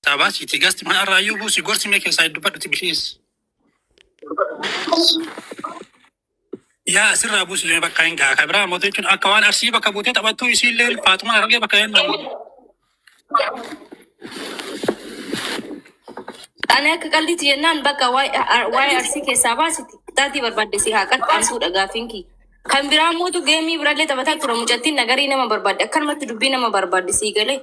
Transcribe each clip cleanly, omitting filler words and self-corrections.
Tabasi tigasti mana rayu busi gorsi meke sai dupat tibis. Ya sirra busi le bakain ga kabra motin akawan arsi bakabutet abatu isilel Fatuma arge bakain. Ana kalli tiyenan baka wai arsi ke sabasi tati barbadde si hakat ansu daga finki. Kan bira motu gemi bralle tabata kuro mujatin nagari nama barbadde kan matu dubbi nama barbadde si gale.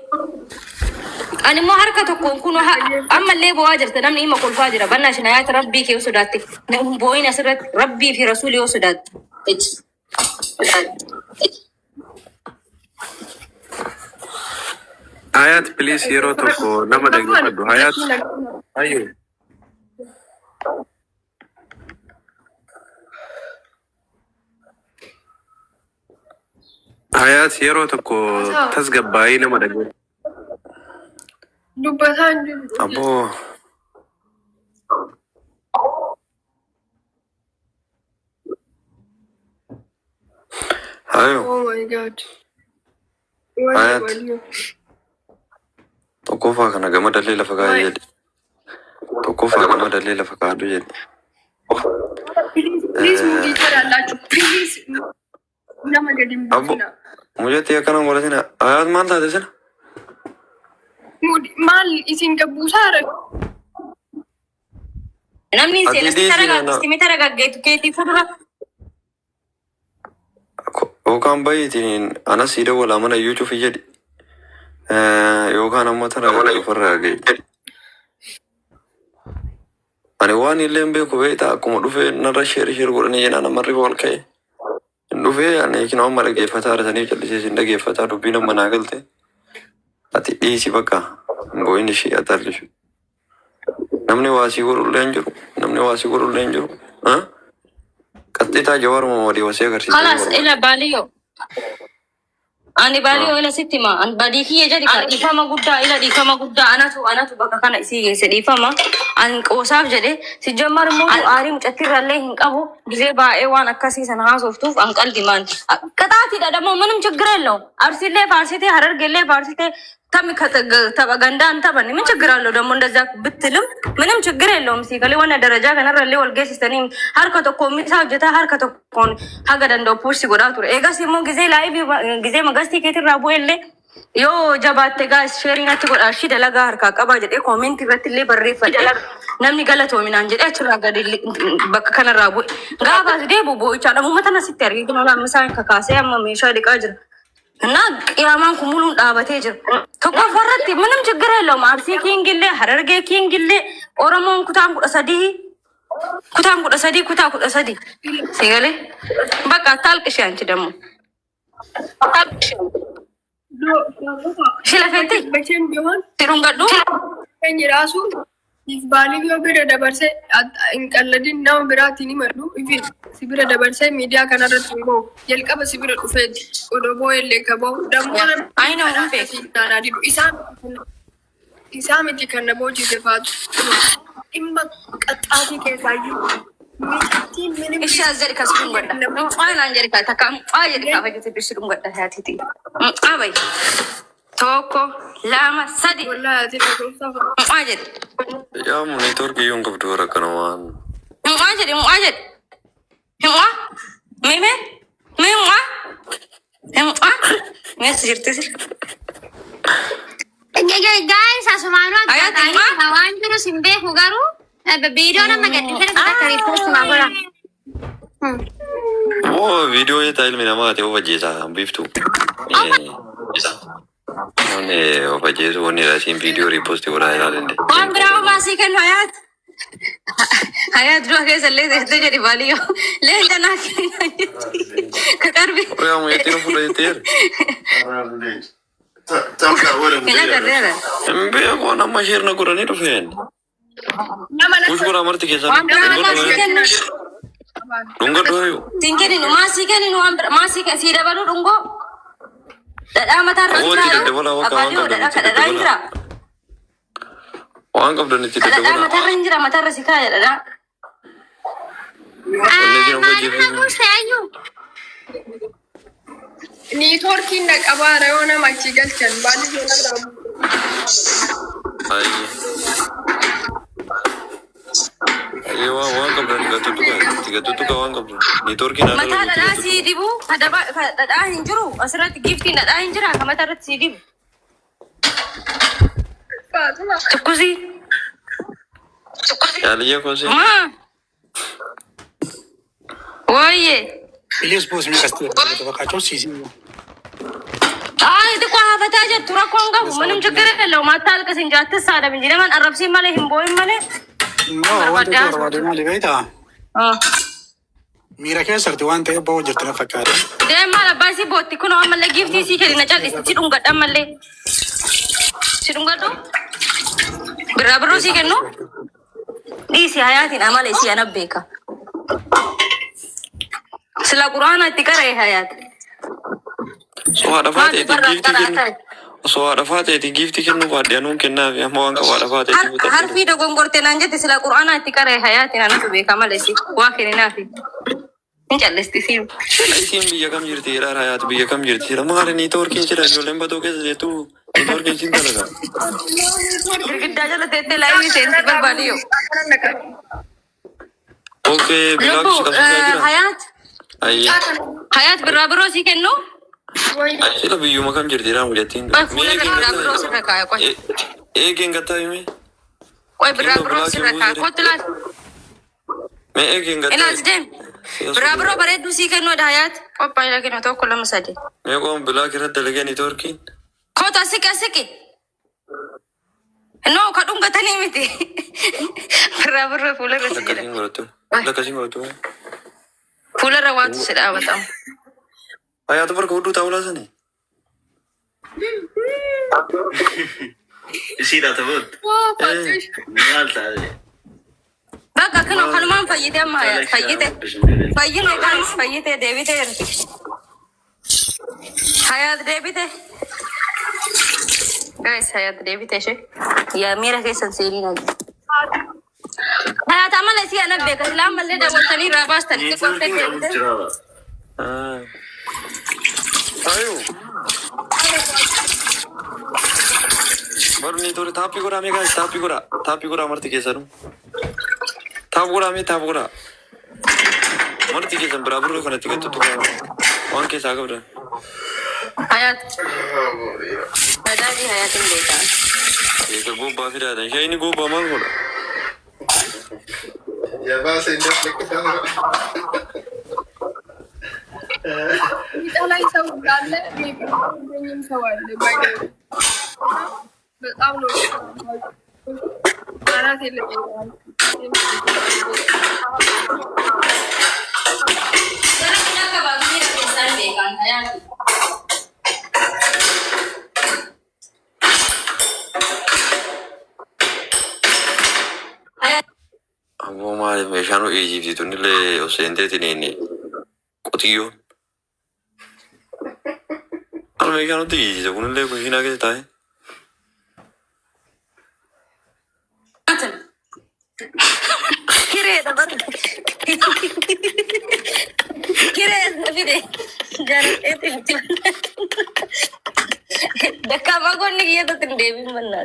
Ani mo harka tokko kuno amma lebo wajirta namni ima kul fajira banna shinayat rabbi ke usudatti ne boyna sirat rabbi fi rasuli usudat Hayat please hero tokko nama dhaggeeffadhu Hayat ayo Hayat hero tokko tasgabbaa'ii nama dhaggeeffadhu Dubbatan Abo Ayo Oh my god. Hayat tokkoffaa kana gama dallee lafa kaa'ee jedhe tokkoffaa gama dallee lafa kaa'adhu jedhe Please mudi tarallachu. Please. Nama gadi mudina. Mujatti akkana godhatina Hayat maal taate sana? Mudi mal isin gabuusara. namni semi taragaggeetu keetii fudura Yookaan baay'eetiin anas siida walaa mana iyyuu cufi jedhi yookaan ammoo tana ofarraa ga'e. Ani waan illee hin beeku beektaa akkuma dhufee narra sheer godhanii jenaan namarri wal ka'e. Hin dhufee ani kinoo amma dhaggeeffataa argatanii callisee sin dhaggeeffataa dubbii nama naa galte. Ati dhiisi bakka boo'in ishee atarlisu. Namni waasii godhullee hin jiru. Namni waasii godhullee hin jiru. Qaxxiitaa jawaaruma walii wasii agarsiisa. Kalas ila baliyo. Ani baliyo ila sittima an badiki jadi kan ifama gudda ila difama gudda anatu baka kana isi geesse difama an qosaaf jedhe si jammar mo ari mucatirralle hin qabu gize baa'ee waan akkasii sana haasoftuuf an qalbimaan qataati da damo ምንም ችግር የለውም አርሲሌ ፋርሲቴ ሀረርጌሌ ፋርሲቴ ታሚ ከተገንዳ አንተበን ምን ችግር አለው ደግሞ እንደዛ ብትልም ምንም ችግር የለውም ሲከለ ወነ ደረጃ ከነረለ ወልጌስ ተኒ ሀርከቶ ኮሚሳ ጀታ ሀርከቶ ኮን ሀገደንዶ ፑሽ ሲጎዳቱ ኤጋ ሲሞ ጊዜ ላይ ጊዜ መገስቲ ከትራቡ የለ ዮ ጀባቴ ጋር ሼሪንግ ጎዳሺ ደለጋ ሀርካ ቀባ ጀዴ ኮሜንት ረትሌ በሬፈደ namni galatoo minaan jedhee achirraa gadi bakka kanarraa bu'e gaafaas deebu boo'ichaadha uummatana sitti arginu lammissaan kakaasee amma meeshaa dhiqaa jira እና ቅያማን ኩሙሉን ዳበቴ ጅር ተቆፈረት ምንም ችግር የለውም አርሲ ኪንግሌ ሀረርጌ ኪንግሌ ኦሮሞን ኩታን ቁደሰዲ ኩታሰዲ ሲገሌ በቃ ታልቅሽ አንቺ ደግሞ ሽለፈንቴ መቼም ቢሆን ሲሩንገዱ ከኝ ራሱ ባሊዮ ብረ ደበርሴ እንቀለድን ነው ብራቲኒ መዱ ኢቪን ሲብረ ደበርሴ ሚዲያ ከነረት ነው የልቀበ ሲብረ ቁፈት ኦዶቦ የለ ከቦ ደሞ አይነው ፌክ ናናዲ ኢሳም እቲ ከነቦ ጂዘፋት ኢማ ቀጣቲ ከሳዩ ሚቲ ምንም እሺ አዘር ከስኩን ወዳ ፋን አንጀሪካ ተካም አየሪካ ፈጅት ቢስሉም ወዳ ያቲቲ አበይ Toko lama sadi wallahi ajed Ya monitor ke yung kabdura kanawan ajed meme mes jirte sir guys asumano awan juro simbe hugaru video na magadi sana kari post magora Oh video ye tail mina mate o vajesa biftu One vajesu one rasin video repost kora ya lende wan bravo masi kan hayat dua ke salle dehte jadi baliyo le jana ke karbi Oya mo yetiro full yeter kena kar raha hai Embe ko na mashir na korani to fen Kuch kora marti ke sa Dunga doyo tingkeni no masi kan sida baru dungo Dada matar Oh tidak debola waka Ranjira Wang kap dani tidak Dada matar ranjira matar sikaya dada ኔትወርክ ይነቀባረ የሆነ ማቺ ገልቸን ባል Ayo, waan qabdan tigatutu waan qabdan. Ni Turkii na Mata dhadhaa sii dibu dhadhaa hin jiru asirratti giftiin dhadhaa hin jira akka mata irratti sii dibu. Tukkusi. Yaaliyya koosee. Wayye. Ilis boos mi kasti bakkaachoo siisii. Itu kok hafataa jettu rakkoon qabu manum ችግር የለውም አታልቅስ እንጂ አትሳደብ እንጂ ለምን አረብሲ ማለ ሂምቦይ ማለ No, wanti barbaade maali beektaa? Miira keessatti waan ta'eef ba'oo jirtu na fakkaata. Deemaa abbaa si bootti kun ammallee giftii si kenna callisti si dhungadha ammallee. Si dhungadhu? Birraa birruu si kennu? Dhiisi hayaatiin amala isii ana beeka. Sila quraana itti qaree hayaati. So ada fateeti gifti kennu baadiyyaa nuun kennaaf amma waan qabu ada fateeti. Harfii dogongortee naan jette sila quraana itti qaree hayaatiin anatu beeka malee si waa kenninaafi. Hin callisti si. Isiin biyya kam jirti jedhaa hayaat biyya kam jirti maali ni Turkii jira ijoolleen badoo keessa jettu ni Turkii siin dalaga. Girgiddaa jala teettee laayinii seensi barbaadiyo. Okay, bilaak si qabsiisaa jira. Hayaat birraa biroo si kennu? Sila biyyuma kam jirti jedhaa mul'attiin. Birraa biroo sirra kaaya qoy. Eegeen gattaa himi? Qoy birraa biroo sirra kaaya kottu laal. Mee eegeen gattaa? Ilaas deem. Birraa biroo bareedduu si kennu dha hayaat. Qophaa ila kennu tokko lama sadi. Mee qoon bilaak irratti dalageen Turkiin? Kota asiki. No, kadung gatanii miti. Birraa biroo fuularra si jira. Lakkasiin godhatu. Fuularra waatu si dhaabatamu. Hayaatu barka hudduu ta'uu laasani. Isiidha ta'uut. Maal taa'e? Bakka kanumaan fayyite amma hayaat fayyite. Fayyine kan fayyite deebite jirti. Hayaat deebite. Guys, hayaat deebite ishee. Yaa miira keessan seenii nagi. Hayaat amala isii ana beeka silaa mallee daawwatanii irraa baastanii xiqqooftee deebite. Ayo. Baru ni tore tapi gora me guys tapi gora marti kesan. Tap gora. Marti kesan beraber kana tiga tutu. Wan ke saga bra. Hayat. Ada di hayatin beta. Ye ko go ba fira da shay ni go ba mal gora. Ya ba se indah lekka. ላይ ሰው እንዳለ የሚገኝም ሰው አለ። በጣም ነው አራት የለኝም። Amo male me shano Egypt tu ni le osente tineni. Kotiyo. Alme shano ti Egypt kun le kushina ke tae. Kire da bar. Kire da bide. Jar eti. Dakka magonni kiya to tin devi manna.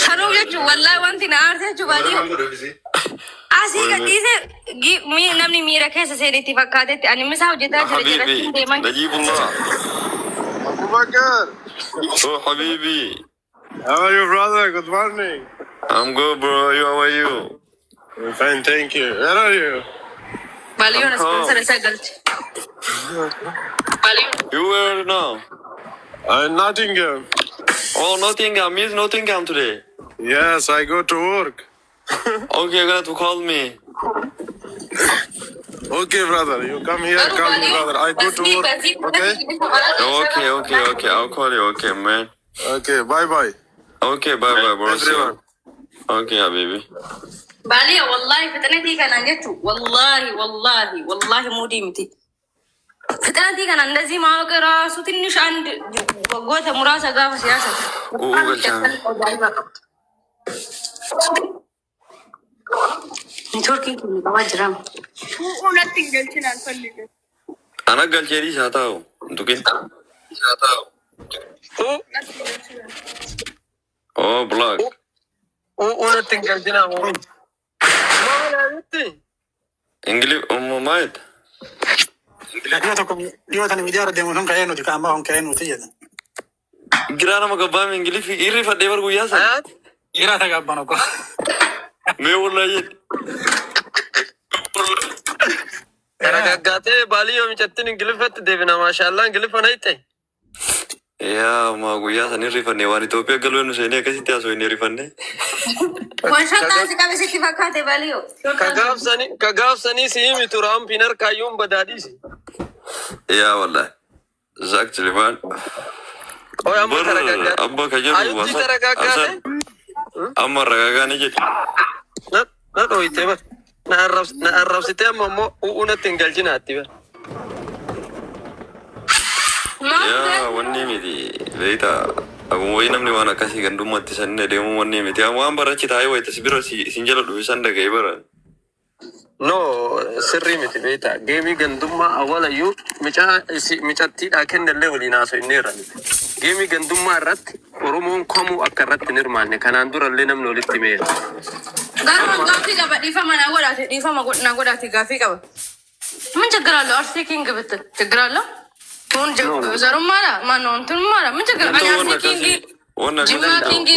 Kanu jechu wallahi wanti na arte jechu badi. Asi gadise mi namni mira keessa seeniti fakkaate ani misa hojjetaa jira deeman. Najibullah. Abubakar. Oh habibi. How are you, brother? Good morning. I'm good bro. How are you? I'm fine, thank you. Where are you? Baliyo na sponsor sa galch. Baliyo. You where now? Nottingham. Oh, Nottingham. Means Nottingham today. Yes, I go to work. Okay, you're gonna to call me. Okay, brother. You come here, call me, brother. I go to work. Okay. I'll call you. Okay, man. Okay, bye. Okay, bye, bro. Everyone. Okay, habibi. Baliyo wallahi fitnati kana jechu wallahi mudi miti. Fitnati kana እንደዚህ ማወቅ ራሱ ትንሽ አንድ ወጎተ ሙራሳ ጋር ሲያሰ ኔትወርኪንግ ባጅራም ሁለት እንገልችን አልፈልግም። Ana galcheri saatao. Dukin. Oh, black. Unatti hin galchinaa moo maalaalitti English maayet. Dhiyoo tani miidiyaa irra deemu sun ka'ee nuti ka'ammaa kun ka'ee nuti jedhan. Giraa nama gabbaame English irrifadhee bar guyyaa sana. ayaati Giraa ta gabbaan okko. Mee wallaa jedhe. garagaggaatee baalii yoo micattiin ingiliffatti deebina maashaallah ingiliffana hitte Yaa maa guyyaa sana irrifannee waan Itoophiyaa galuu nu seenee akkasitti haasoo hin irrifannee. Wanshottaan si qabe sitti fakkaate baliyoo. kagaafsanii sii mitu raampiin harkaayyuun badaadhiisi Yaa wallaa. Exactly man. qoy amma Bar taragaggaate abba ka jedhu ayutti taragaggaate amma ragagaanii jedhe. na dhoyite bar na arrabsitee amma immoo unatti hin galchinaatti bar Yaa wanni miti beekta akkuma wayii namni waan akkasii gandummaatti sanni deemuu wanni miti waan barachi taa'ee wayita bira sin jala dhufe san dhaga'ee baran. no sirrii miti beekta geemii gandummaa awwalayyuu micattiidhaa kennallee waliin haasoo inni irra geemii gandummaa irratti oromoon komuu akka irratti hin hirmaanne kanaan durallee namni walitti meera Garuu gaaffii qaba dhiifama na godhaati gaaffii qaba. Min ችግራለሁ? አርሲ ኪንግ ብትል ችግራለሁ? ሁን ዘሩማላ ማነው እንትኑማላ ምን ችግር አርሲ ኪንግ ጅማ ኪንግ